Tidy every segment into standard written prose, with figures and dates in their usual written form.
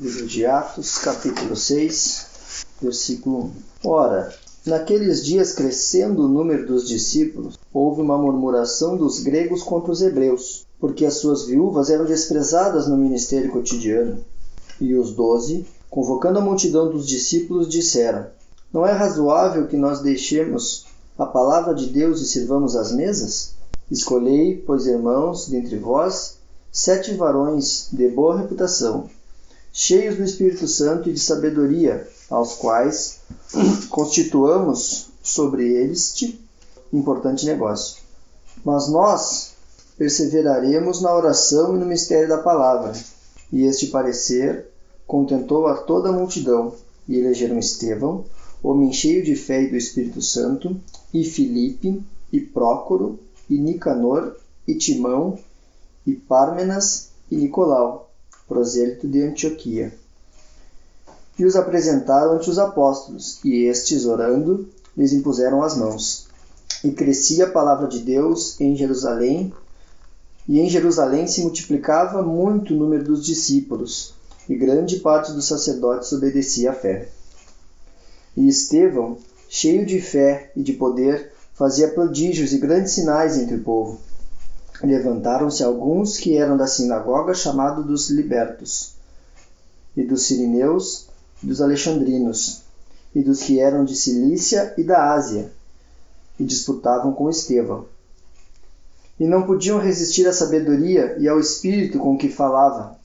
Livro de Atos, capítulo 6, versículo 1. Ora, naqueles dias, crescendo o número dos discípulos, houve uma murmuração dos gregos contra os hebreus, porque as suas viúvas eram desprezadas no ministério cotidiano. E os 12, convocando a multidão dos discípulos, disseram: Não é razoável que nós deixemos a palavra de Deus e sirvamos às mesas? Escolhei, pois, irmãos, dentre vós, 7 varões de boa reputação, cheios do Espírito Santo e de sabedoria, aos quais constituamos sobre eles importante negócio. Mas nós perseveraremos na oração e no mistério da palavra. E este parecer contentou a toda a multidão, e elegeram Estevão, homem cheio de fé e do Espírito Santo, e Filipe, e Prócoro, e Nicanor, e Timão, e Pármenas, e Nicolau, prosélito de Antioquia. E os apresentaram ante os apóstolos, e estes, orando, lhes impuseram as mãos. E crescia a palavra de Deus em Jerusalém, e em Jerusalém se multiplicava muito o número dos discípulos, e grande parte dos sacerdotes obedecia à fé. E Estevão, cheio de fé e de poder, fazia prodígios e grandes sinais entre o povo. Levantaram-se alguns que eram da sinagoga chamada dos Libertos, e dos Sirineus, e dos Alexandrinos, e dos que eram de Cilícia e da Ásia, e disputavam com Estevão. E não podiam resistir à sabedoria e ao espírito com que falava.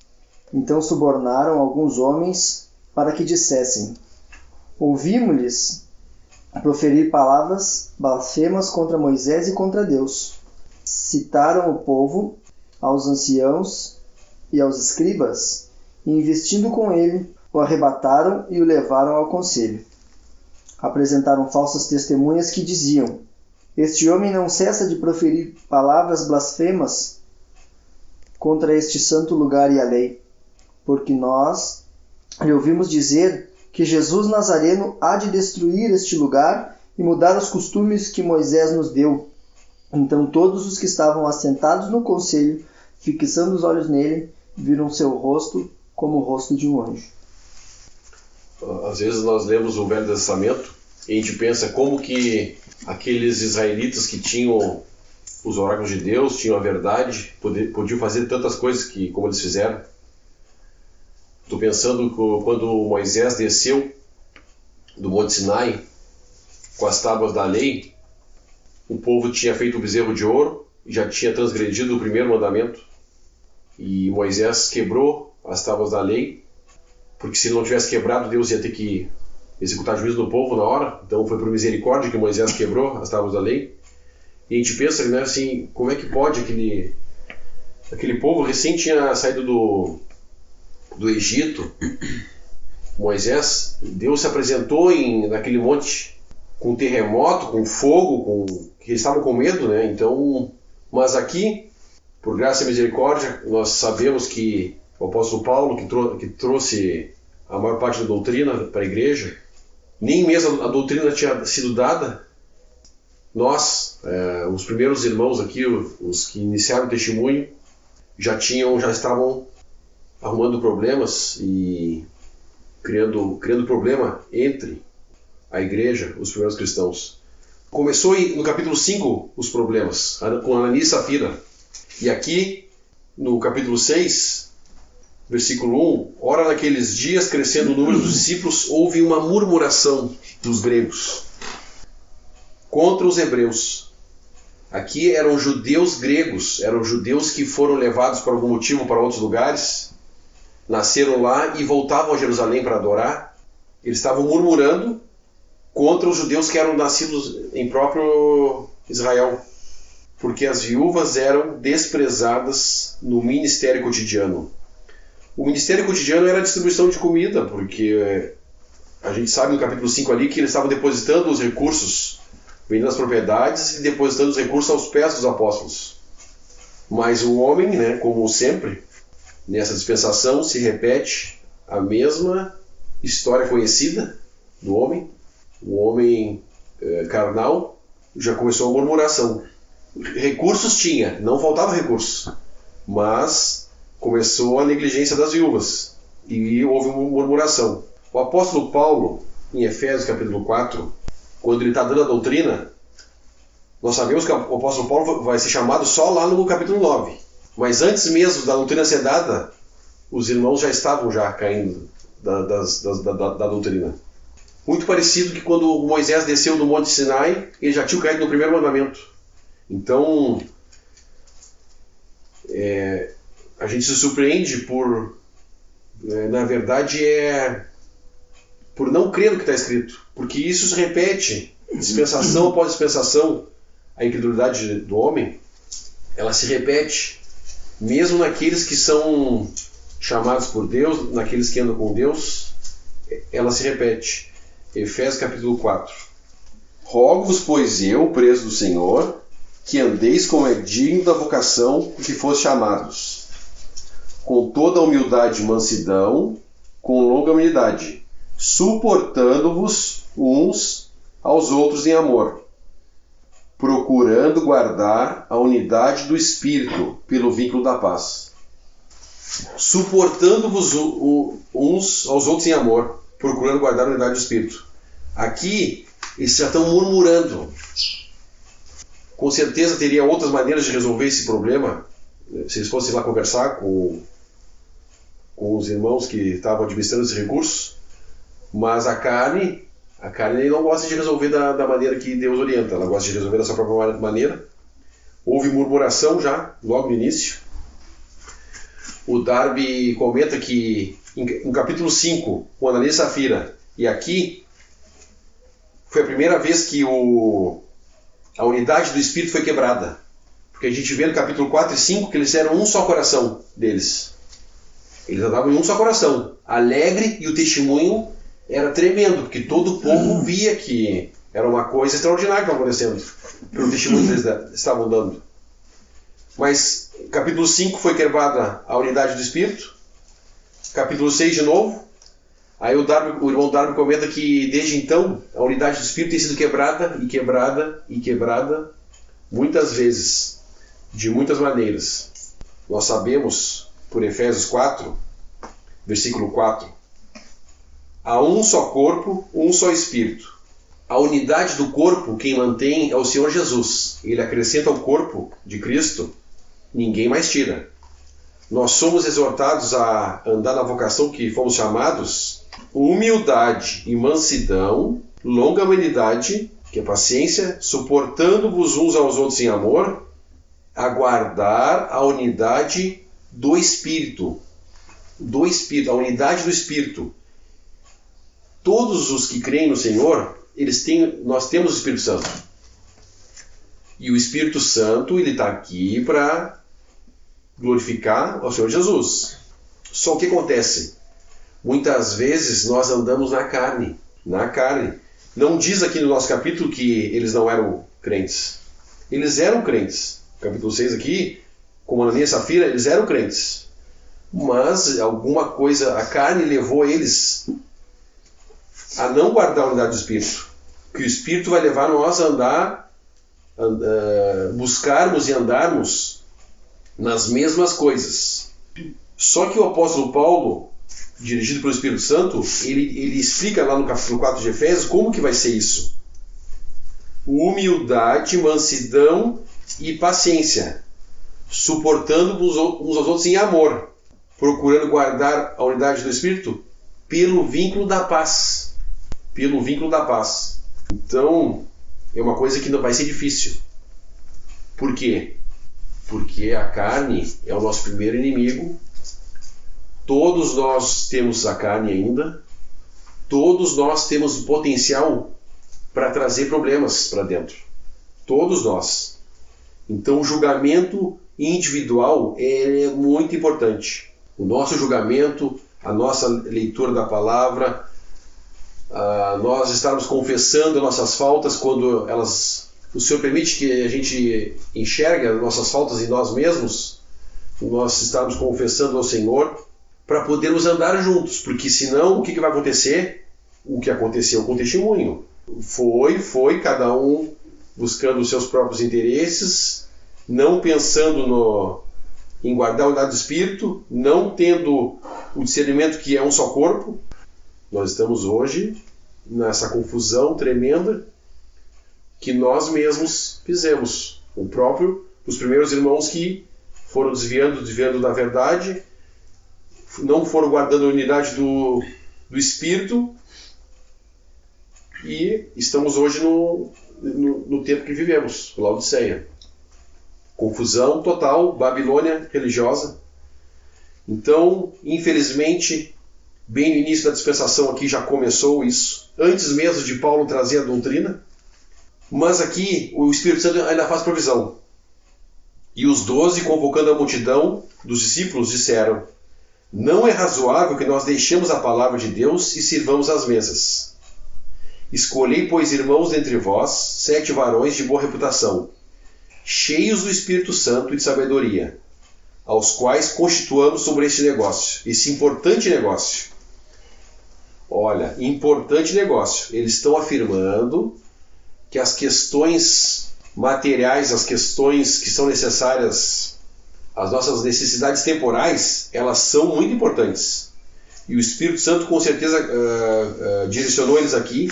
Então subornaram alguns homens para que dissessem: Ouvimos-lhes proferir palavras blasfemas contra Moisés e contra Deus. Citaram o povo, aos anciãos e aos escribas, e investindo com ele, o arrebataram e o levaram ao conselho. Apresentaram falsas testemunhas que diziam: Este homem não cessa de proferir palavras blasfemas contra este santo lugar e a lei, porque nós lhe ouvimos dizer que Jesus Nazareno há de destruir este lugar e mudar os costumes que Moisés nos deu. Então todos os que estavam assentados no conselho, fixando os olhos nele, viram seu rosto como o rosto de um anjo. Às vezes nós lemos o Velho Testamento e a gente pensa como que aqueles israelitas que tinham os oráculos de Deus, tinham a verdade, podiam fazer tantas coisas como eles fizeram. Estou pensando que quando Moisés desceu do Monte Sinai com as tábuas da lei, o povo tinha feito o bezerro de ouro e já tinha transgredido o primeiro mandamento. E Moisés quebrou as tábuas da lei, porque se ele não tivesse quebrado, Deus ia ter que executar juízo no povo na hora. Então foi por misericórdia que Moisés quebrou as tábuas da lei. E a gente pensa, né, assim, como é que pode aquele povo recém tinha saído do Egito, Moisés, Deus se apresentou naquele monte com terremoto, com fogo, que eles estavam com medo, né? Então, mas aqui, por graça e misericórdia, nós sabemos que o apóstolo Paulo, que trouxe a maior parte da doutrina para a igreja, nem mesmo a doutrina tinha sido dada. Nós, os primeiros irmãos aqui, os que iniciaram o testemunho, já estavam arrumando problemas e criando problema entre a igreja, os primeiros cristãos. Começou no capítulo 5 os problemas, com Ananias e Safira. E aqui, no capítulo 6, versículo 1, ora naqueles dias, crescendo o número dos discípulos, houve uma murmuração dos gregos contra os hebreus. Aqui eram judeus gregos, eram judeus que foram levados por algum motivo para outros lugares, nasceram lá e voltavam a Jerusalém para adorar. Eles estavam murmurando contra os judeus que eram nascidos em próprio Israel, porque as viúvas eram desprezadas no ministério cotidiano. O ministério cotidiano era a distribuição de comida, porque a gente sabe no capítulo 5 ali que eles estavam depositando os recursos, vendendo as propriedades e depositando os recursos aos pés dos apóstolos. Mas o homem, né, como sempre, nessa dispensação se repete a mesma história conhecida do homem. O homem carnal já começou a murmuração. Recursos tinha, não faltava recursos, mas começou a negligência das viúvas. e houve uma murmuração. O apóstolo Paulo, em Efésios capítulo 4, quando ele está dando a doutrina, nós sabemos que o apóstolo Paulo vai ser chamado só lá no capítulo 9. Mas antes mesmo da doutrina ser dada, os irmãos já estavam caindo da doutrina. Muito parecido que quando Moisés desceu do Monte Sinai, ele já tinha caído no primeiro mandamento. Então, a gente se surpreende por, na verdade, por não crer no que está escrito. Porque isso se repete, dispensação após dispensação. A incredulidade do homem, ela se repete, mesmo naqueles que são chamados por Deus, naqueles que andam com Deus, ela se repete. Efésios capítulo 4. Rogo-vos, pois eu, preso do Senhor, que andeis como é digno da vocação que foste chamados, com toda a humildade e mansidão, com longanimidade, suportando-vos uns aos outros em amor, procurando guardar a unidade do Espírito pelo vínculo da paz. Suportando-vos uns aos outros em amor, procurando guardar a unidade do Espírito. Aqui, eles já estão murmurando. Com certeza teria outras maneiras de resolver esse problema, se eles fossem lá conversar com os irmãos que estavam administrando esses recursos, mas a carne não gosta de resolver da maneira que Deus orienta, ela gosta de resolver da sua própria maneira. Houve murmuração já, logo no início. O Darby comenta que em capítulo 5, com Ananias e Safira, e aqui, foi a primeira vez que a unidade do Espírito foi quebrada. Porque a gente vê no capítulo 4 e 5 que eles eram um só coração deles. Eles andavam em um só coração, alegre, e o testemunho era tremendo, porque todo o povo via que era uma coisa extraordinária que estava acontecendo, pelo testemunho que eles estavam dando. Mas capítulo 5 foi quebrada a unidade do Espírito. Capítulo 6 de novo. Aí o irmão Darby comenta que desde então a unidade do Espírito tem sido quebrada e quebrada e quebrada muitas vezes, de muitas maneiras. Nós sabemos por Efésios 4, versículo 4, há um só corpo, um só Espírito. A unidade do corpo quem mantém é o Senhor Jesus. Ele acrescenta ao corpo de Cristo, ninguém mais tira. Nós somos exortados a andar na vocação que fomos chamados, humildade e mansidão, longanimidade, que é paciência, suportando-vos uns aos outros em amor, aguardar a unidade do Espírito. Do Espírito, a unidade do Espírito. Todos os que creem no Senhor, nós temos o Espírito Santo. E o Espírito Santo, ele está aqui para glorificar ao Senhor Jesus. Só o que acontece? Muitas vezes nós andamos na carne. Na carne. Não diz aqui no nosso capítulo que eles não eram crentes. Eles eram crentes. Capítulo 6 aqui, como Ananias e Safira, eles eram crentes. Mas alguma coisa, a carne levou eles a não guardar a unidade do Espírito. Que o Espírito vai levar nós a buscarmos e andarmos nas mesmas coisas. Só que o apóstolo Paulo, dirigido pelo Espírito Santo, ele explica lá no capítulo 4 de Efésios como que vai ser isso. Humildade, mansidão e paciência, suportando-vos uns aos outros em amor, procurando guardar a unidade do Espírito pelo vínculo da paz. Pelo vínculo da paz. Então, é uma coisa que não vai ser difícil. Por quê? Porque a carne é o nosso primeiro inimigo. Todos nós temos a carne ainda. Todos nós temos o potencial para trazer problemas para dentro. Todos nós. Então, o julgamento individual é muito importante. O nosso julgamento, a nossa leitura da palavra, nós estarmos confessando nossas faltas quando o Senhor permite que a gente enxergue as nossas faltas em nós mesmos, nós estarmos confessando ao Senhor para podermos andar juntos, porque senão o que vai acontecer? O que aconteceu com o testemunho. Foi cada um buscando os seus próprios interesses, não pensando em guardar a unidade do Espírito, não tendo o discernimento que é um só corpo. Nós estamos hoje nessa confusão tremenda que nós mesmos fizemos. Os primeiros irmãos que foram desviando da verdade, não foram guardando a unidade do Espírito, e estamos hoje no tempo que vivemos, Laodiceia. Confusão total, Babilônia religiosa. Então, infelizmente, bem no início da dispensação aqui já começou isso, antes mesmo de Paulo trazer a doutrina, mas aqui o Espírito Santo ainda faz provisão. E os 12, convocando a multidão dos discípulos, disseram: não é razoável que nós deixemos a palavra de Deus e sirvamos às mesas. Escolhei, pois, irmãos dentre vós, 7 varões de boa reputação, cheios do Espírito Santo e de sabedoria, aos quais constituamos sobre este negócio, esse importante negócio. Olha, importante negócio. Eles estão afirmando que as questões materiais, as questões que são necessárias, as nossas necessidades temporais, elas são muito importantes. E o Espírito Santo com certeza direcionou eles aqui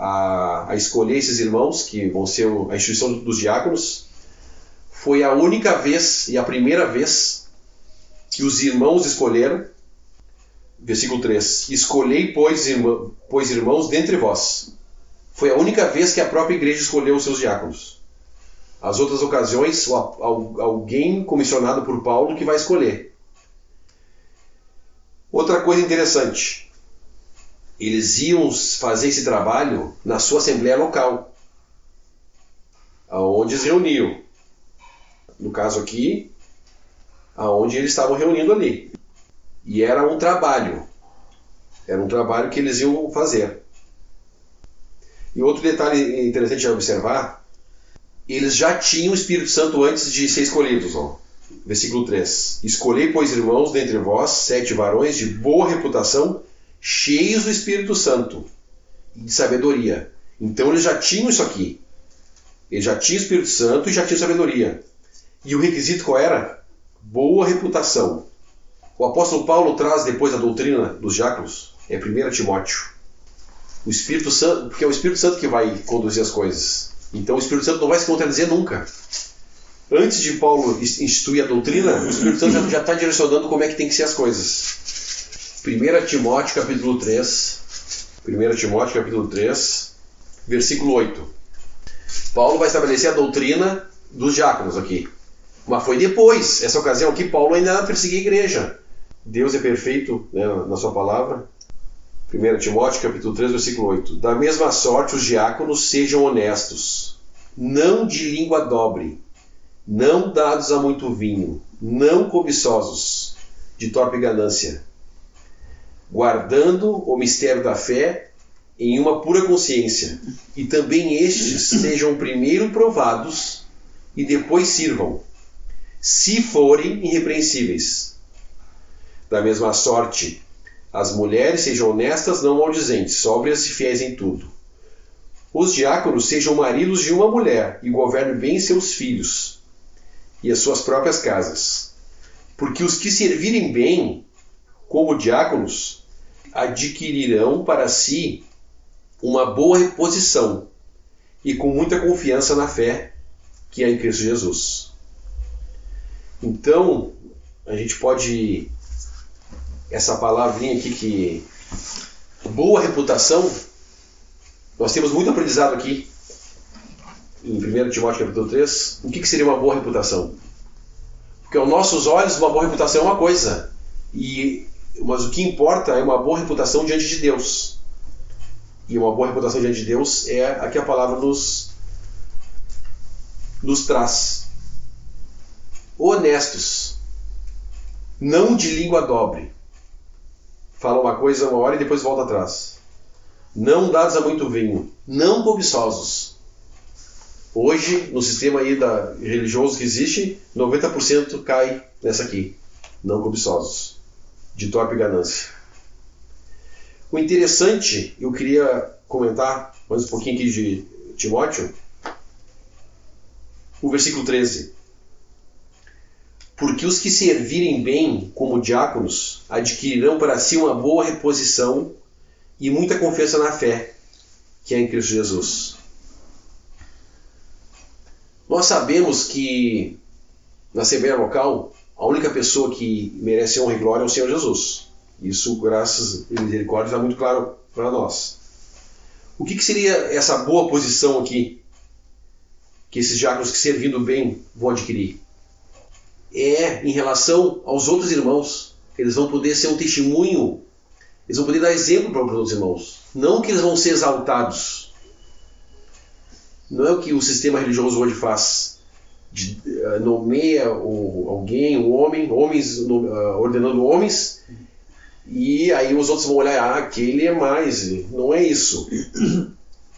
a escolher esses irmãos, que vão ser a instituição dos diáconos. Foi a única vez e a primeira vez que os irmãos escolheram. Versículo 3. Escolhei, pois, irmãos, dentre vós. Foi a única vez que a própria igreja escolheu os seus diáconos. As outras ocasiões, alguém comissionado por Paulo que vai escolher. Outra coisa interessante. Eles iam fazer esse trabalho na sua assembleia local, aonde eles reuniam. No caso aqui, aonde eles estavam reunindo ali. E era um trabalho que eles iam fazer. E outro detalhe interessante a observar, eles já tinham o Espírito Santo antes de ser escolhidos. Versículo 3. Escolhei, pois, irmãos, dentre vós, 7 varões de boa reputação, cheios do Espírito Santo e de sabedoria. Então eles já tinham isso aqui. Eles já tinham o Espírito Santo e já tinham sabedoria. E o requisito qual era? Boa reputação. O apóstolo Paulo traz depois a doutrina dos diáconos, é 1 Timóteo. O Espírito Santo, porque é o Espírito Santo que vai conduzir as coisas. Então o Espírito Santo não vai se contradizer nunca. Antes de Paulo instituir a doutrina, o Espírito Santo já está direcionando como é que tem que ser as coisas. 1 Timóteo capítulo 3, versículo 8. Paulo vai estabelecer a doutrina dos diáconos aqui. Mas foi depois, essa ocasião aqui, Paulo ainda perseguia a igreja. Deus é perfeito, né, na sua palavra. 1 Timóteo capítulo 3, versículo 8. Da mesma sorte os diáconos sejam honestos, não de língua dobre, não dados a muito vinho, não cobiçosos, de torpe ganância, guardando o mistério da fé em uma pura consciência, e também estes sejam primeiro provados e depois sirvam, se forem irrepreensíveis. Da mesma sorte, as mulheres sejam honestas, não maldizentes, sóbrias e fiéis em tudo. Os diáconos sejam maridos de uma mulher e governem bem seus filhos e as suas próprias casas. Porque os que servirem bem como diáconos adquirirão para si uma boa reposição e com muita confiança na fé que é em Cristo Jesus. Então, a gente pode... Essa palavrinha aqui que... Boa reputação. Nós temos muito aprendizado aqui. Em 1 Timóteo capítulo 3. O que seria uma boa reputação? Porque aos nossos olhos, uma boa reputação é uma coisa. Mas o que importa é uma boa reputação diante de Deus. E uma boa reputação diante de Deus é a que a palavra nos traz. Honestos. Não de língua dobre. Fala uma coisa uma hora e depois volta atrás. Não dados a muito vinho. Não cobiçosos. Hoje, no sistema aí religioso que existe, 90% cai nessa aqui. Não cobiçosos. De torpe ganância. O interessante, eu queria comentar mais um pouquinho aqui de Timóteo. O versículo 13. porque os que servirem bem como diáconos adquirirão para si uma boa reposição e muita confiança na fé, que é em Cristo Jesus. Nós sabemos que na Assembleia Local, a única pessoa que merece honra e glória é o Senhor Jesus. Isso, graças e misericórdia, está muito claro para nós. O que seria essa boa posição aqui que esses diáconos que servindo bem vão adquirir? É em relação aos outros irmãos. Eles vão poder ser um testemunho, eles vão poder dar exemplo para os outros irmãos. Não que eles vão ser exaltados. Não é o que o sistema religioso hoje faz. Nomeia alguém, homens ordenando homens, e aí os outros vão olhar, aquele é mais. Não é isso.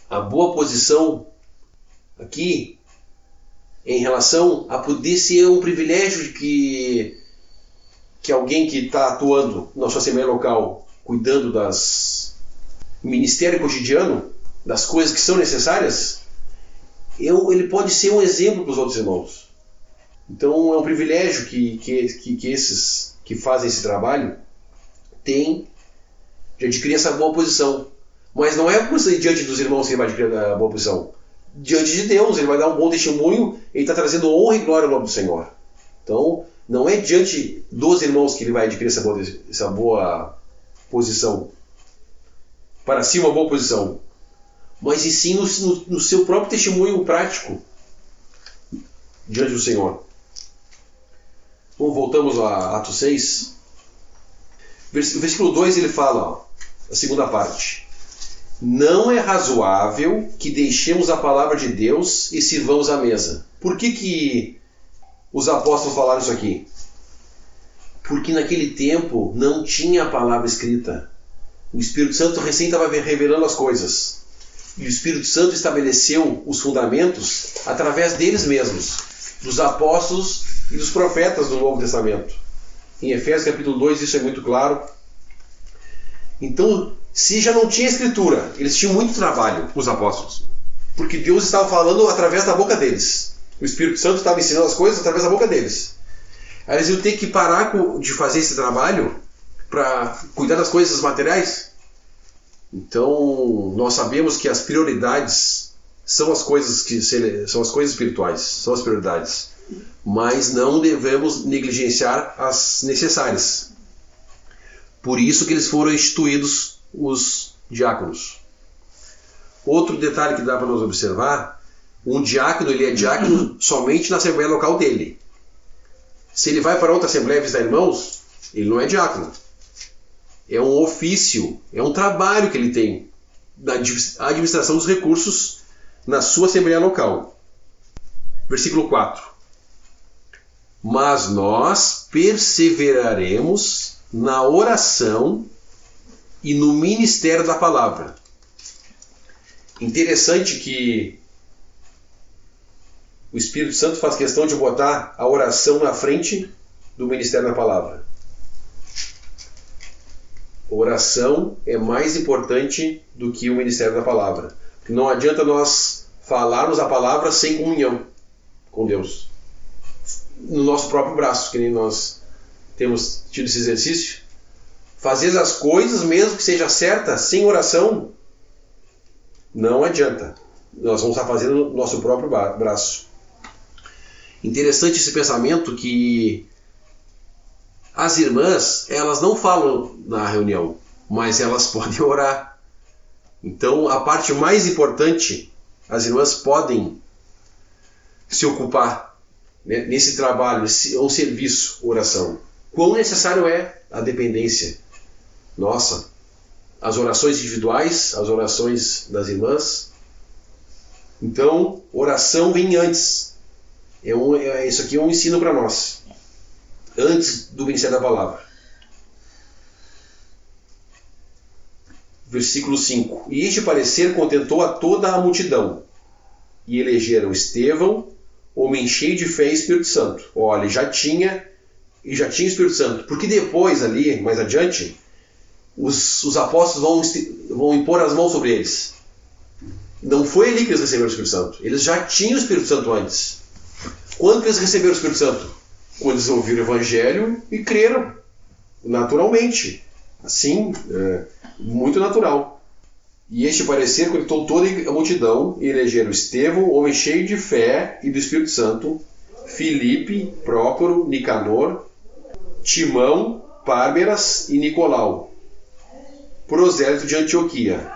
A boa posição aqui em relação a poder ser um privilégio de que alguém que está atuando na sua Assembleia Local, cuidando do ministério cotidiano, das coisas que são necessárias, ele pode ser um exemplo para os outros irmãos. Então é um privilégio que esses que fazem esse trabalho têm de adquirir essa boa posição. Mas não é diante dos irmãos que ele vai adquirir a boa posição. Diante de Deus, ele vai dar um bom testemunho, ele está trazendo honra e glória ao nome do Senhor. Então, não é diante dos irmãos que ele vai adquirir essa boa posição. Para si, uma boa posição. Mas e sim no seu próprio testemunho prático diante do Senhor. Bom, voltamos a Atos 6. O versículo 2 ele fala, a segunda parte. Não é razoável que deixemos a palavra de Deus e sirvamos à mesa. Por que os apóstolos falaram isso aqui? Porque naquele tempo não tinha a palavra escrita. O Espírito Santo recém estava revelando as coisas. E o Espírito Santo estabeleceu os fundamentos através deles mesmos, dos apóstolos e dos profetas do Novo Testamento. Em Efésios capítulo 2 isso é muito claro. Então, se já não tinha escritura, eles tinham muito trabalho, os apóstolos. Porque Deus estava falando através da boca deles. O Espírito Santo estava ensinando as coisas através da boca deles. Aí eles iam ter que parar de fazer esse trabalho para cuidar das coisas materiais. Então, nós sabemos que as prioridades são as coisas espirituais, são as prioridades. Mas não devemos negligenciar as necessárias. Por isso que eles foram instituídos os diáconos. Outro detalhe que dá para nós observar, um diácono ele é diácono somente na assembleia local dele. Se ele vai para outra assembleia visitar irmãos, ele não é diácono. É um ofício, é um trabalho que ele tem da administração dos recursos na sua assembleia local. Versículo 4. Mas nós perseveraremos na oração e no ministério da palavra. Interessante que o Espírito Santo faz questão de botar a oração na frente do ministério da palavra. A oração é mais importante do que o ministério da palavra. Porque não adianta nós falarmos a palavra sem comunhão com Deus. No nosso próprio braço, que nem nós temos tido esse exercício. Fazer as coisas, mesmo que seja certa, sem oração, não adianta. Nós vamos estar fazendo no nosso próprio braço. Interessante esse pensamento que as irmãs, elas não falam na reunião, mas elas podem orar. Então, a parte mais importante, as irmãs podem se ocupar, né, nesse trabalho, ou serviço, oração. Quão necessário é a dependência nossa, as orações individuais, as orações das irmãs. Então, oração vem antes. Isso aqui é um ensino para nós. Antes do ministério da palavra. Versículo 5. E este parecer contentou a toda a multidão. E elegeram Estevão, homem cheio de fé e Espírito Santo. Olha, já tinha Espírito Santo. Porque depois ali, mais adiante, os apóstolos vão impor as mãos sobre eles. Não foi ali que eles receberam o Espírito Santo. Eles já tinham o Espírito Santo antes. Quando que eles receberam o Espírito Santo? quando eles ouviram o evangelho e creram naturalmente. Assim, muito natural. E este parecer conectou toda a multidão e elegeram Estevão, homem cheio de fé e do Espírito Santo, Filipe, Prócoro, Nicanor, Timão, Pármeras e Nicolau, prosélito de Antioquia.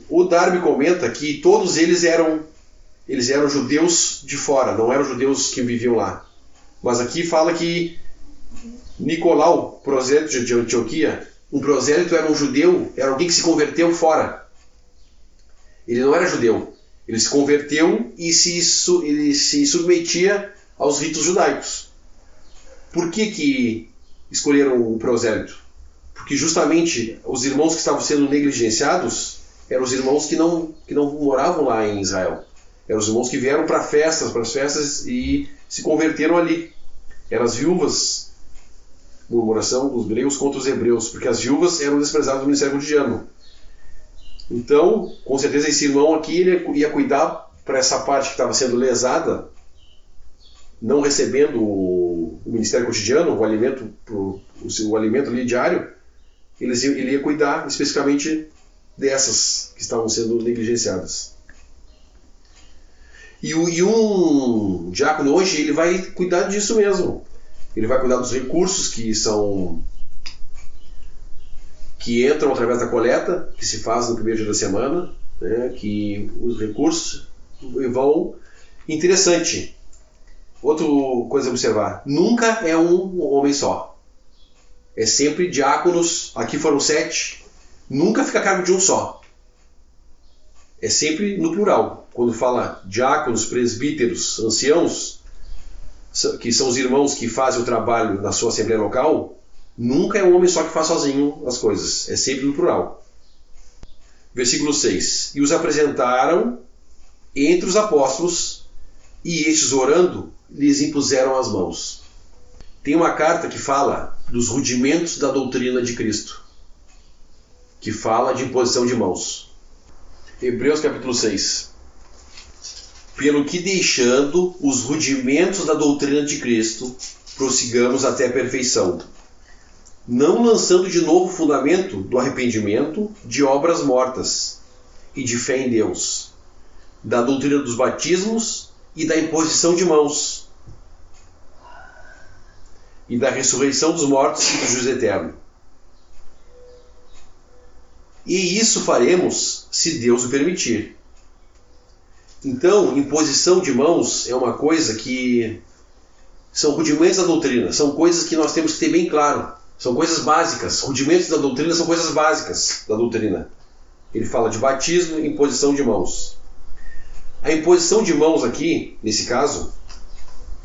O Darby comenta que todos eles eram judeus de fora, não eram judeus que viviam lá. Mas aqui fala que Nicolau, prosélito de Antioquia, um prosélito era um judeu, era alguém que se converteu fora. Ele não era judeu. Ele se converteu e ele se submetia aos ritos judaicos. Por que escolheram o prosélito? Porque justamente os irmãos que estavam sendo negligenciados eram os irmãos que não moravam lá em Israel. Eram os irmãos que vieram para as festas e se converteram ali. Eram as viúvas, murmuração dos gregos contra os hebreus, porque as viúvas eram desprezadas do ministério cotidiano. Então, com certeza esse irmão aqui ele ia cuidar para essa parte que estava sendo lesada, não recebendo o ministério cotidiano, o alimento ali diário, ele ia cuidar especificamente dessas que estavam sendo negligenciadas. E um diácono hoje ele vai cuidar disso mesmo. Ele vai cuidar dos recursos que entram através da coleta, que se faz no primeiro dia da semana, né, que os recursos vão... Interessante. Outra coisa a observar. Nunca é um homem só. É sempre diáconos. Aqui foram 7. Nunca fica a cargo de um só. É sempre no plural. Quando fala diáconos, presbíteros, anciãos, que são os irmãos que fazem o trabalho na sua assembleia local, nunca é um homem só que faz sozinho as coisas. É sempre no plural. Versículo 6. E os apresentaram entre os apóstolos, e estes, orando, lhes impuseram as mãos. Tem uma carta que fala dos rudimentos da doutrina de Cristo, que fala de imposição de mãos. Hebreus capítulo 6. Pelo que, deixando os rudimentos da doutrina de Cristo, prossigamos até a perfeição, não lançando de novo o fundamento do arrependimento de obras mortas e de fé em Deus, da doutrina dos batismos e da imposição de mãos, e da ressurreição dos mortos e do juízo eterno. E isso faremos se Deus o permitir. Então, imposição de mãos é uma coisa que são rudimentos da doutrina, são coisas que nós temos que ter bem claro, são coisas básicas. Rudimentos da doutrina são coisas básicas da doutrina. Ele fala de batismo e imposição de mãos. A imposição de mãos aqui, nesse caso,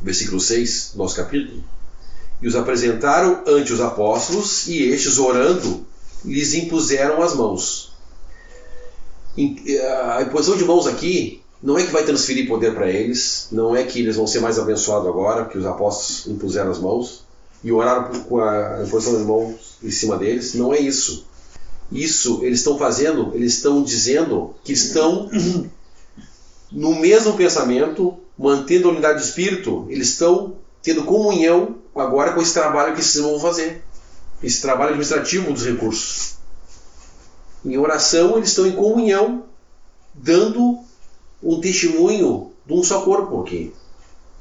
versículo 6 do nosso capítulo, e os apresentaram ante os apóstolos, e estes, orando, lhes impuseram as mãos. A imposição de mãos aqui não é que vai transferir poder para eles, não é que eles vão ser mais abençoados agora, porque os apóstolos impuseram as mãos e oraram com a imposição de mãos em cima deles. Não é isso. Isso eles estão fazendo, eles estão dizendo que estão no mesmo pensamento, mantendo a unidade do espírito, eles estão tendo comunhão agora com esse trabalho que esses vão fazer, esse trabalho administrativo dos recursos. Em oração, eles estão em comunhão, dando um testemunho de um só corpo aqui.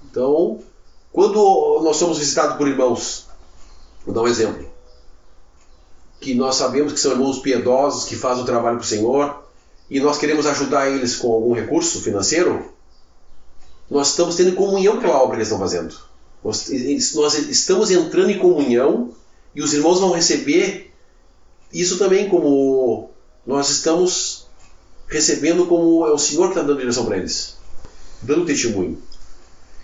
Então, quando nós somos visitados por irmãos, vou dar um exemplo, que nós sabemos que são irmãos piedosos, que fazem o trabalho para o Senhor, e nós queremos ajudar eles com algum recurso financeiro, nós estamos tendo comunhão com aquela obra que eles estão fazendo. Nós estamos entrando em comunhão, e os irmãos vão receber isso também, como nós estamos recebendo, como é o Senhor que está dando direção para eles, dando testemunho.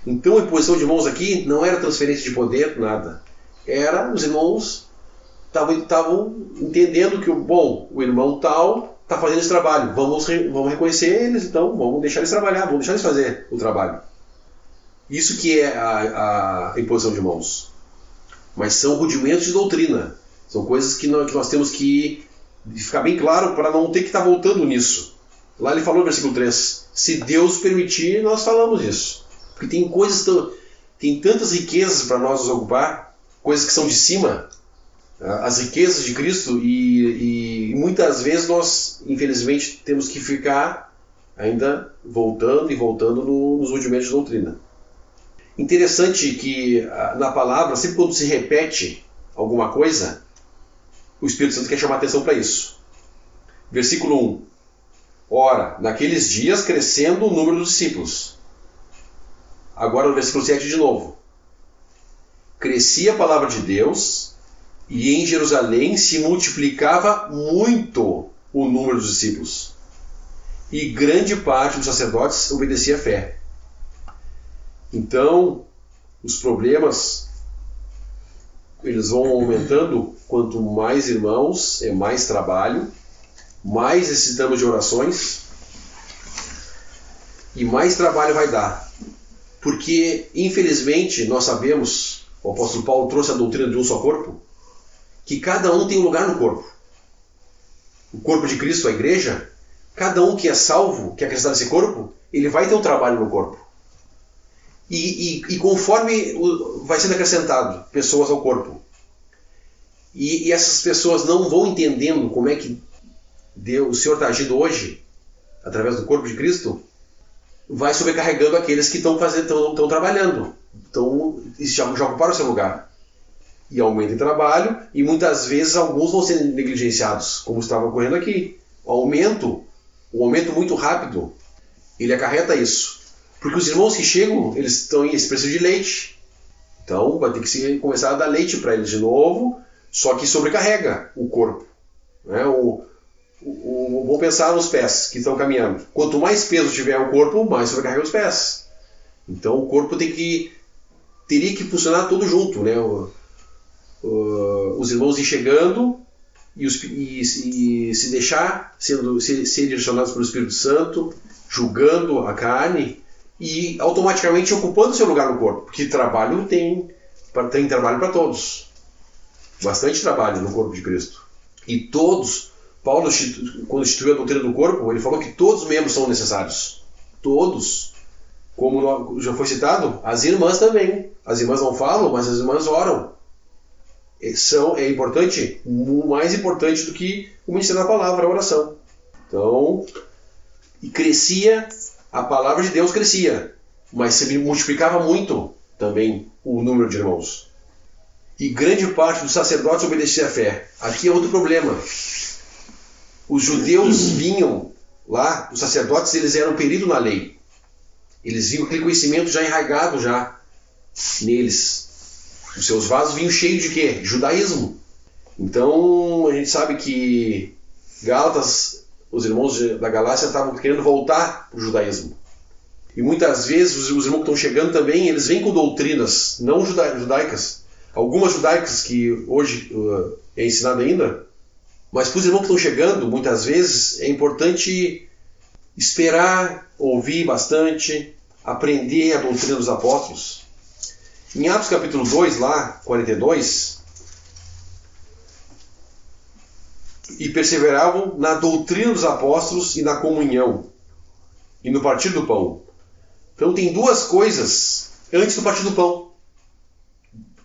Então a imposição de mãos aqui não era transferência de poder, nada. Era, os irmãos estavam entendendo que o irmão tal está fazendo esse trabalho, vamos reconhecer eles, então vamos deixar eles trabalhar, vamos deixar eles fazer o trabalho. Isso que é a imposição de mãos. Mas são rudimentos de doutrina, são coisas que nós temos que ficar bem claro para não ter que estar voltando nisso. Lá ele falou no versículo 3, se Deus permitir, nós falamos isso. Porque tem tem tantas riquezas para nós nos ocupar, coisas que são de cima, as riquezas de Cristo, e muitas vezes nós, infelizmente, temos que ficar ainda voltando e voltando nos rudimentos de doutrina. Interessante que na palavra, sempre quando se repete alguma coisa, o Espírito Santo quer chamar a atenção para isso. Versículo 1. Ora, naqueles dias crescendo o número dos discípulos. Agora no versículo 7 de novo. Crescia a palavra de Deus e em Jerusalém se multiplicava muito o número dos discípulos. E grande parte dos sacerdotes obedecia à fé. Então, os problemas eles vão aumentando. Quanto mais irmãos, é mais trabalho, mais necessitamos de orações e mais trabalho vai dar. Porque, infelizmente, nós sabemos, o apóstolo Paulo trouxe a doutrina de um só corpo, que cada um tem um lugar no corpo. O corpo de Cristo, a igreja, cada um que é salvo, que é acrescentado nesse corpo, ele vai ter um trabalho no corpo. E conforme vai sendo acrescentado pessoas ao corpo, e essas pessoas não vão entendendo como é que o Senhor está agindo hoje, através do corpo de Cristo, vai sobrecarregando aqueles que estão trabalhando, já ocuparam o seu lugar. E aumenta em trabalho, e muitas vezes alguns vão ser negligenciados, como estava ocorrendo aqui. O aumento muito rápido, ele acarreta isso. Porque os irmãos que chegam, eles precisam de leite. Então vai ter que começar a dar leite para eles de novo, só que sobrecarrega o corpo. Né? Vou pensar nos pés que estão caminhando. Quanto mais peso tiver o corpo, mais sobrecarrega os pés. Então o corpo teria que funcionar todo junto. Né? Os irmãos ir chegando e se deixar ser direcionados pelo Espírito Santo, julgando a carne, e automaticamente ocupando seu lugar no corpo, porque trabalho tem trabalho para todos, bastante trabalho no corpo de Cristo. E todos, Paulo, quando instituiu a doutrina do corpo, ele falou que todos os membros são necessários, todos, como já foi citado, as irmãs também. As irmãs não falam, mas as irmãs oram. É importante, mais importante do que o ministério da palavra, a oração. Então, e crescia. A palavra de Deus crescia, mas se multiplicava muito também o número de irmãos. E grande parte dos sacerdotes obedecia à fé. Aqui é outro problema. Os judeus vinham lá, os sacerdotes, eles eram peritos na lei. Eles vinham aquele conhecimento já enraizado já neles. Os seus vasos vinham cheios de quê? Judaísmo. Então a gente sabe que Gálatas, os irmãos da Galácia estavam querendo voltar para o judaísmo. E muitas vezes os irmãos que estão chegando também, eles vêm com doutrinas não judaicas. Algumas judaicas que hoje é ensinado ainda. Mas para os irmãos que estão chegando, muitas vezes é importante esperar, ouvir bastante, aprender a doutrina dos apóstolos. Em Atos capítulo 2, lá, 42... E perseveravam na doutrina dos apóstolos e na comunhão, e no partir do pão. Então tem duas coisas antes do partir do pão,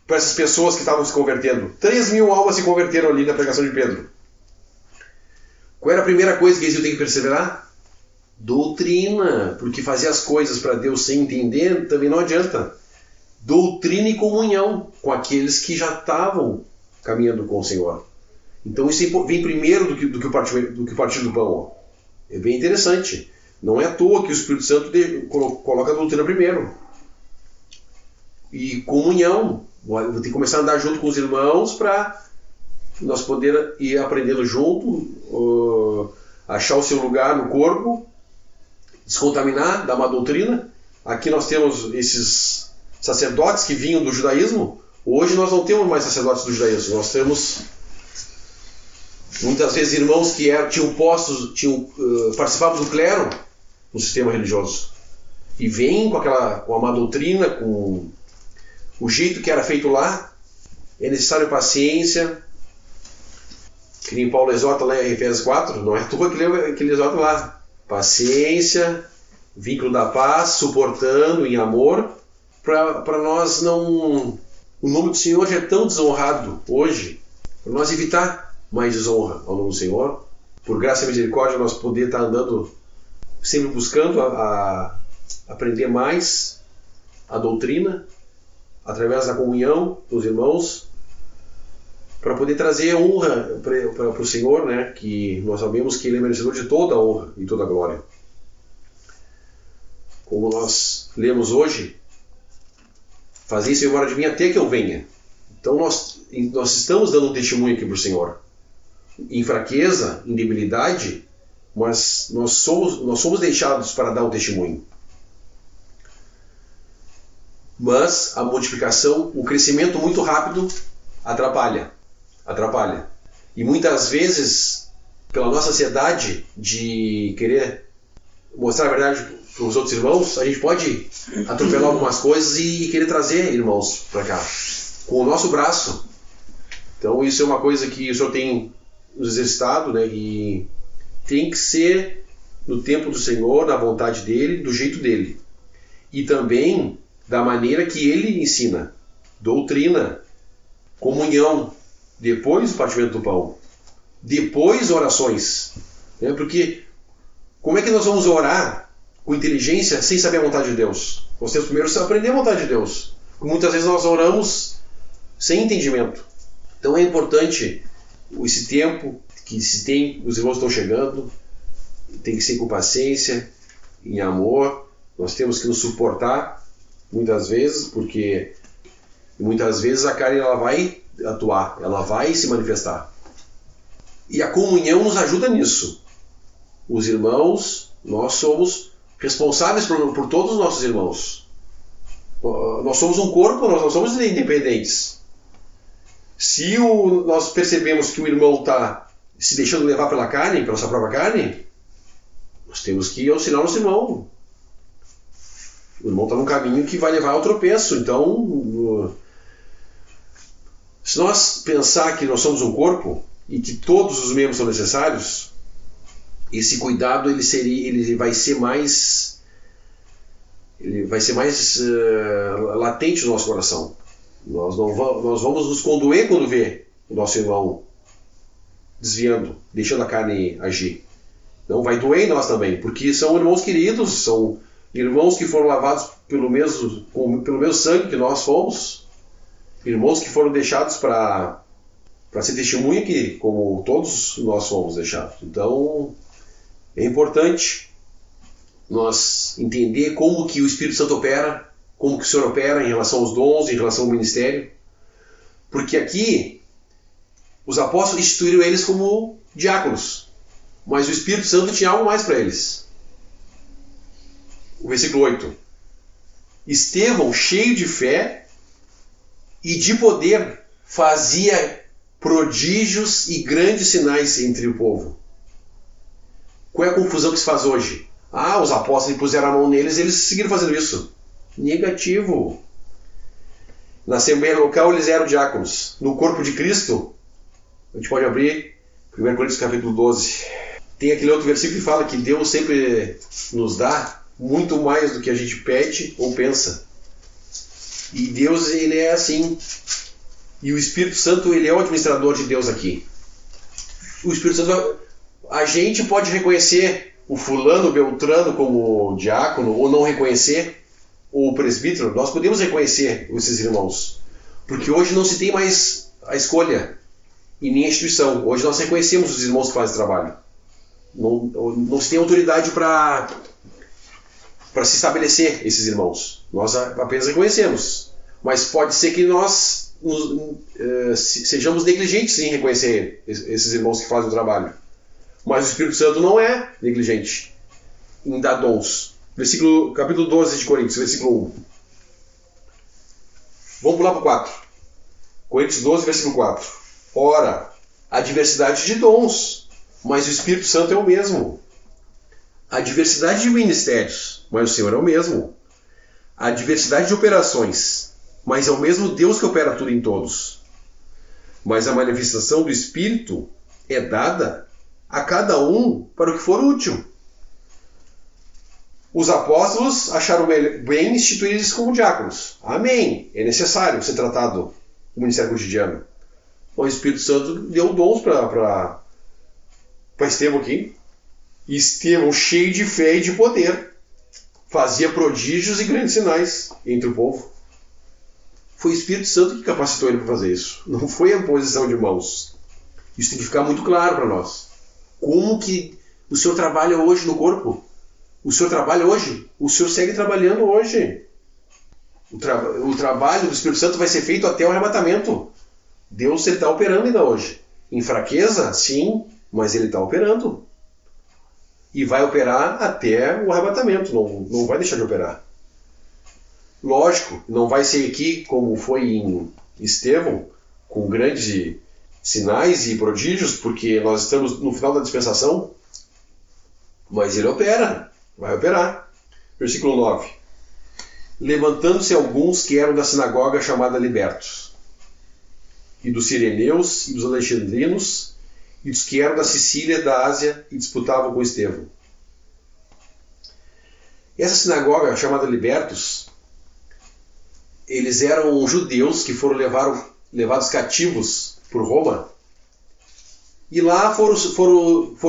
para essas pessoas que estavam se convertendo. 3.000 almas se converteram ali na pregação de Pedro. Qual era a primeira coisa que eles tinham que perseverar? Doutrina, porque fazer as coisas para Deus sem entender também não adianta. Doutrina e comunhão com aqueles que já estavam caminhando com o Senhor. Então isso vem primeiro do que o partir do pão. É bem interessante. Não é à toa que o Espírito Santo coloca a doutrina primeiro. E comunhão. Vou ter que começar a andar junto com os irmãos para nós poder ir aprendendo junto, achar o seu lugar no corpo, descontaminar, dar uma doutrina. Aqui nós temos esses sacerdotes que vinham do judaísmo. Hoje nós não temos mais sacerdotes do judaísmo. Nós temos muitas vezes irmãos que participavam do clero no sistema religioso. E vêm com a má doutrina, com o jeito que era feito lá. É necessário paciência. Que nem Paulo exorta lá em Efésios 4, não é à toa que ele exorta lá. Paciência, vínculo da paz, suportando em amor, para nós não... O nome do Senhor já é tão desonrado hoje, para nós evitar mais desonra ao nome do Senhor. Por graça e misericórdia, nós poder estar andando, sempre buscando a aprender mais a doutrina, através da comunhão dos irmãos, para poder trazer honra para o Senhor, né? Que nós sabemos que Ele é merecedor de toda a honra e toda a glória. Como nós lemos hoje, fazei, Senhor, de mim até que eu venha. Então nós estamos dando um testemunho aqui para o Senhor. Em fraqueza, em debilidade, mas nós somos deixados para dar um testemunho. Mas a multiplicação, o crescimento muito rápido atrapalha. E muitas vezes, pela nossa ansiedade de querer mostrar a verdade para os outros irmãos, a gente pode atropelar algumas coisas e querer trazer irmãos para cá, com o nosso braço. Então isso é uma coisa que o Senhor tem nos exercitado, né? E tem que ser no tempo do Senhor, na vontade dEle, do jeito dEle. E também da maneira que Ele ensina. Doutrina, comunhão, depois o partimento do pão, depois orações. Né? Porque como é que nós vamos orar com inteligência sem saber a vontade de Deus? Nós temos primeiro que aprender a vontade de Deus. Muitas vezes nós oramos sem entendimento. Então é importante esse tempo que se tem, os irmãos estão chegando, tem que ser com paciência, em amor. Nós temos que nos suportar muitas vezes, porque muitas vezes a carne ela vai atuar, ela vai se manifestar. E a comunhão nos ajuda nisso. Os irmãos, nós somos responsáveis por todos os nossos irmãos. Nós somos um corpo, nós não somos independentes. Se nós percebemos que o irmão está se deixando levar pela carne, pela sua própria carne, nós temos que auxiliar o nosso irmão. O irmão está num caminho que vai levar ao tropeço. Então, se nós pensar que nós somos um corpo e que todos os membros são necessários, esse cuidado ele vai ser mais latente no nosso coração. Nós vamos nos condoer quando vê o nosso irmão desviando, deixando a carne agir. Não vai doer em nós também, porque são irmãos queridos, são irmãos que foram lavados pelo mesmo sangue que nós fomos, irmãos que foram deixados para ser testemunha aqui, como todos nós fomos deixados. Então, é importante nós entender como que o Espírito Santo opera, como que o Senhor opera em relação aos dons, em relação ao ministério. Porque aqui, os apóstolos instituíram eles como diáconos, mas o Espírito Santo tinha algo mais para eles. O versículo 8. Estevão, cheio de fé e de poder, fazia prodígios e grandes sinais entre o povo. Qual é a confusão que se faz hoje? Os apóstolos puseram a mão neles e eles seguiram fazendo isso. Negativo. Na assembleia local eles eram diáconos. No corpo de Cristo, a gente pode abrir 1 Coríntios capítulo 12. Tem aquele outro versículo que fala que Deus sempre nos dá muito mais do que a gente pede ou pensa. E Deus, ele é assim. E o Espírito Santo, ele é o administrador de Deus aqui. O Espírito Santo, a gente pode reconhecer o fulano, o beltrano como diácono, ou não reconhecer, ou o presbítero. Nós podemos reconhecer esses irmãos. Porque hoje não se tem mais a escolha e nem a instituição. Hoje nós reconhecemos os irmãos que fazem trabalho. Não se tem autoridade para se estabelecer esses irmãos. Nós apenas reconhecemos. Mas pode ser que nós sejamos negligentes em reconhecer esses irmãos que fazem o trabalho. Mas o Espírito Santo não é negligente em dar dons. Capítulo 12 de Coríntios, versículo 1. Vamos pular para o 4. Coríntios 12, versículo 4. Ora, há diversidade de dons, mas o Espírito Santo é o mesmo. Há diversidade de ministérios, mas o Senhor é o mesmo. Há diversidade de operações, mas é o mesmo Deus que opera tudo em todos. Mas a manifestação do Espírito é dada a cada um para o que for útil. Os apóstolos acharam bem instituir eles como diáconos. Amém. É necessário ser tratado o ministério cotidiano. O Espírito Santo deu dons para Estevão aqui. E Estevão, cheio de fé e de poder, fazia prodígios e grandes sinais entre o povo. Foi o Espírito Santo que capacitou ele para fazer isso. Não foi a imposição de mãos. Isso tem que ficar muito claro para nós. Como que o Senhor trabalha hoje no corpo? O Senhor trabalha hoje? O Senhor segue trabalhando hoje. O trabalho do Espírito Santo vai ser feito até o arrebatamento. Deus está operando ainda hoje. Em fraqueza, sim, mas Ele está operando. E vai operar até o arrebatamento. Não vai deixar de operar. Lógico, não vai ser aqui como foi em Estevão, com grandes sinais e prodígios, porque nós estamos no final da dispensação, mas ele opera, vai operar. Versículo 9. Levantando-se alguns que eram da sinagoga chamada Libertos, e dos Cireneus, e dos Alexandrinos, e dos que eram da Sicília, da Ásia, e disputavam com Estevão. Essa sinagoga chamada Libertos, eles eram judeus que foram levados cativos por Roma, e lá foram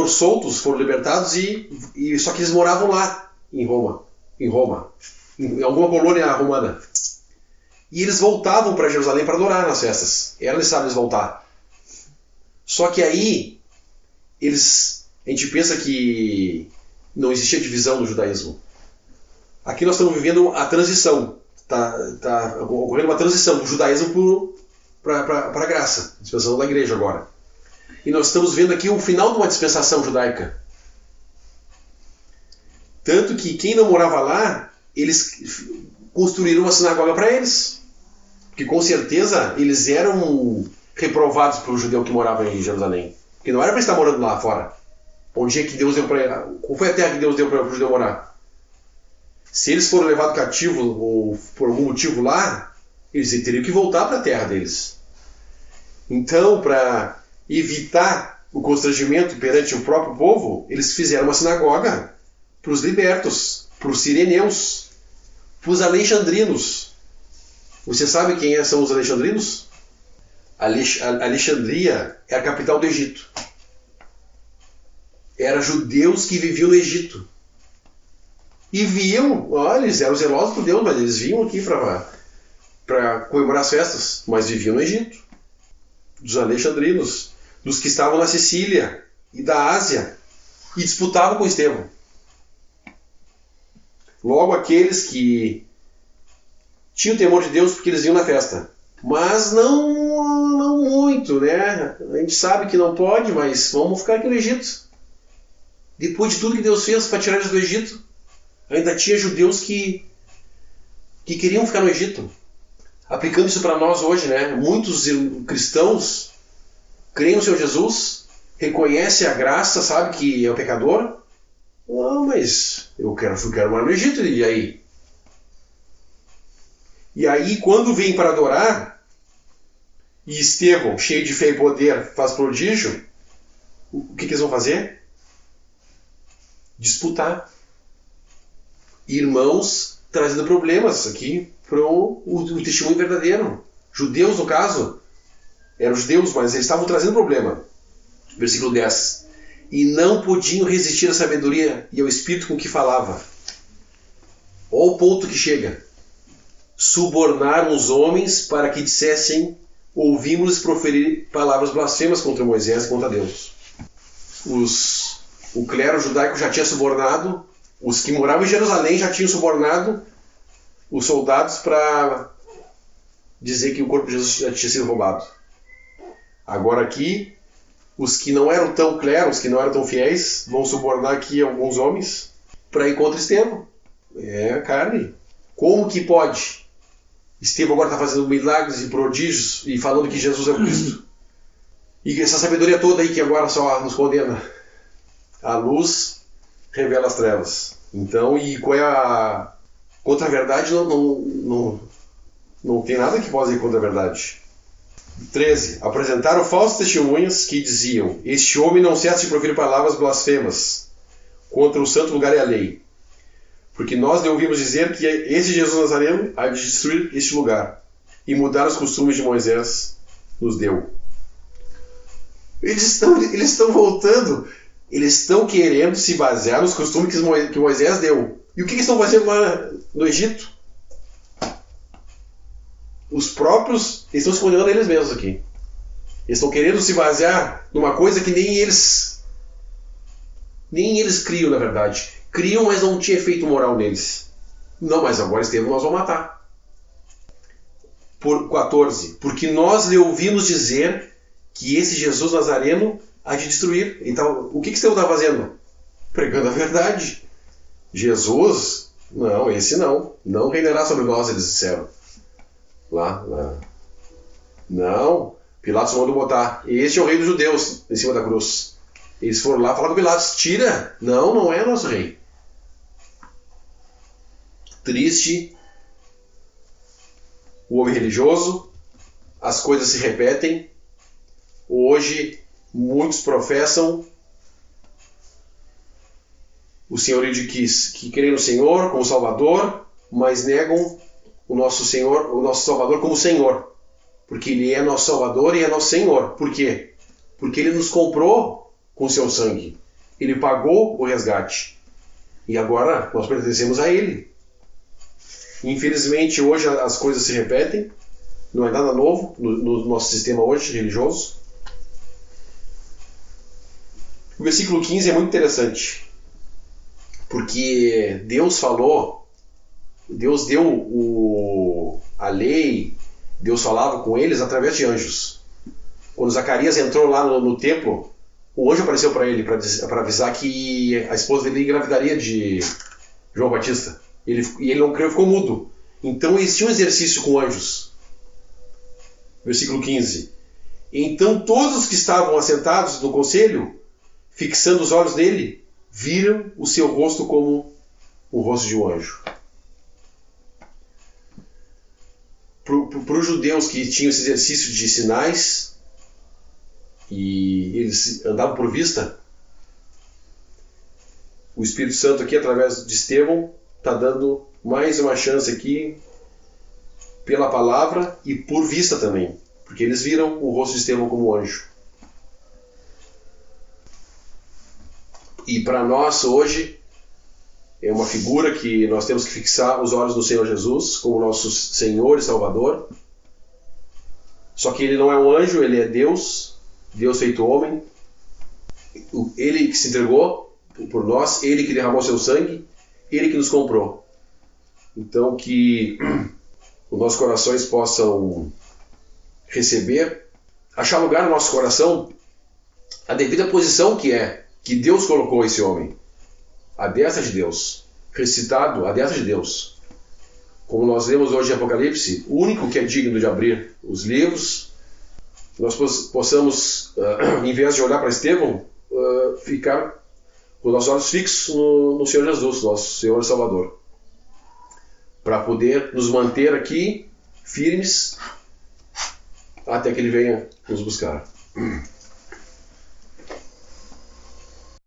soltos, foram libertados, e só que eles moravam lá em Roma, em alguma colônia romana. E eles voltavam para Jerusalém para adorar nas festas. Era necessário eles voltar. Só que aí a gente pensa que não existia divisão no judaísmo. Aqui nós estamos vivendo a transição. Está ocorrendo uma transição do judaísmo para a graça, a dispensação da igreja agora. E nós estamos vendo aqui o final de uma dispensação judaica. Tanto que quem não morava lá, eles construíram uma sinagoga para eles. Porque com certeza eles eram reprovados pelo judeu que morava em Jerusalém. Porque não era para estar morando lá fora. Onde é que Deus deu para... Qual foi a terra que Deus deu para o judeu morar? Se eles foram levados cativos ou por algum motivo lá, eles teriam que voltar para a terra deles. Então, para evitar o constrangimento perante o próprio povo, eles fizeram uma sinagoga para os libertos, para os sireneus, para os alexandrinos. Você sabe quem são os alexandrinos? Alexandria é a capital do Egito. Eram judeus que viviam no Egito. E viam, olha, eles eram zelosos por Deus, mas eles vinham aqui para comemorar as festas, mas viviam no Egito. Dos alexandrinos, dos que estavam na Sicília e da Ásia, e disputavam com Estevão. Logo aqueles que tinham temor de Deus porque eles iam na festa, mas não muito, né? A gente sabe que não pode, mas vamos ficar aqui no Egito. Depois de tudo que Deus fez para tirar eles do Egito, ainda tinha judeus que queriam ficar no Egito. Aplicando isso para nós hoje, né? Muitos cristãos creem no Senhor Jesus, reconhecem a graça, sabe que é o pecador. Não, mas eu quero morar no Egito, e aí? E aí, quando vem para adorar, e Estevão, cheio de fé e poder, faz prodígio, o que eles vão fazer? Disputar. Irmãos trazendo problemas aqui para o testemunho verdadeiro. Judeus, no caso, eram judeus, mas eles estavam trazendo problema. Versículo 10. E não podiam resistir à sabedoria e ao espírito com que falava. Olha o ponto que chega. Subornaram os homens para que dissessem: ouvimos-los proferir palavras blasfemas contra Moisés e contra Deus. O clero judaico já tinha subornado, os que moravam em Jerusalém já tinham subornado os soldados para dizer que o corpo de Jesus já tinha sido roubado. Agora aqui, os que não eram tão cleros, que não eram tão fiéis, vão subornar aqui alguns homens para ir contra Estevão. É a carne. Como que pode? Estevão agora está fazendo milagres e prodígios e falando que Jesus é o Cristo. E essa sabedoria toda aí que agora só nos condena. A luz revela as trevas. Então, e qual é a... Contra a verdade não tem nada que possa ir contra a verdade. 13. Apresentaram falsas testemunhas que diziam: este homem não cessa de proferir palavras blasfemas contra o santo lugar e a lei. porque nós lhe ouvimos dizer que esse Jesus Nazareno há de destruir este lugar e mudar os costumes de Moisés nos deu. Eles estão voltando, eles estão querendo se basear nos costumes que Moisés deu. E o que eles estão fazendo lá no Egito? Os próprios, eles estão se condenando a eles mesmos aqui. Eles estão querendo se basear numa coisa que nem eles criam, na verdade. Criam, mas não tinha efeito moral neles. Não, mas agora Estevão nós vamos matar. Por 14. Porque nós lhe ouvimos dizer que esse Jesus Nazareno há de destruir. Então, o que Estevão está fazendo? Pregando a verdade. Jesus, não, esse não. Não reinará sobre nós, eles disseram. Lá. Não. Pilatos mandou botar. Este é o rei dos judeus em cima da cruz. Eles foram lá falar com Pilatos. Tira. Não é nosso rei. Triste. O homem religioso. As coisas se repetem. Hoje, muitos professam o senhorio de que creem no Senhor como Salvador, mas negam o nosso Senhor, o nosso Salvador como Senhor. Porque Ele é nosso Salvador e é nosso Senhor. Por quê? Porque Ele nos comprou com seu sangue. Ele pagou o resgate. E agora nós pertencemos a Ele. Infelizmente, hoje as coisas se repetem. Não é nada novo no nosso sistema hoje religioso. O versículo 15 é muito interessante. Porque Deus falou, Deus deu a lei, Deus falava com eles através de anjos. Quando Zacarias entrou lá no templo, o anjo apareceu para ele para avisar que a esposa dele engravidaria de João Batista. E ele não creu, ficou mudo. Então existia um exercício com anjos. Versículo 15. Então todos os que estavam assentados no conselho, fixando os olhos nele, viram o seu rosto como o rosto de um anjo. Para os judeus que tinham esse exercício de sinais, e eles andavam por vista, o Espírito Santo aqui, através de Estevão, está dando mais uma chance aqui, pela palavra e por vista também, porque eles viram o rosto de Estevão como anjo. E para nós hoje é uma figura que nós temos que fixar os olhos no Senhor Jesus como nosso Senhor e Salvador. Só que Ele não é um anjo, Ele é Deus, Deus feito homem. Ele que se entregou por nós, Ele que derramou seu sangue, Ele que nos comprou. Então que os nossos corações possam receber, achar lugar no nosso coração a devida posição que Deus colocou esse homem, a destra de Deus, recitado a destra de Deus. Como nós lemos hoje em Apocalipse, o único que é digno de abrir os livros, nós possamos, em vez de olhar para Estevão, ficar com os nossos olhos fixos no Senhor Jesus, nosso Senhor e Salvador, para poder nos manter aqui firmes até que Ele venha nos buscar.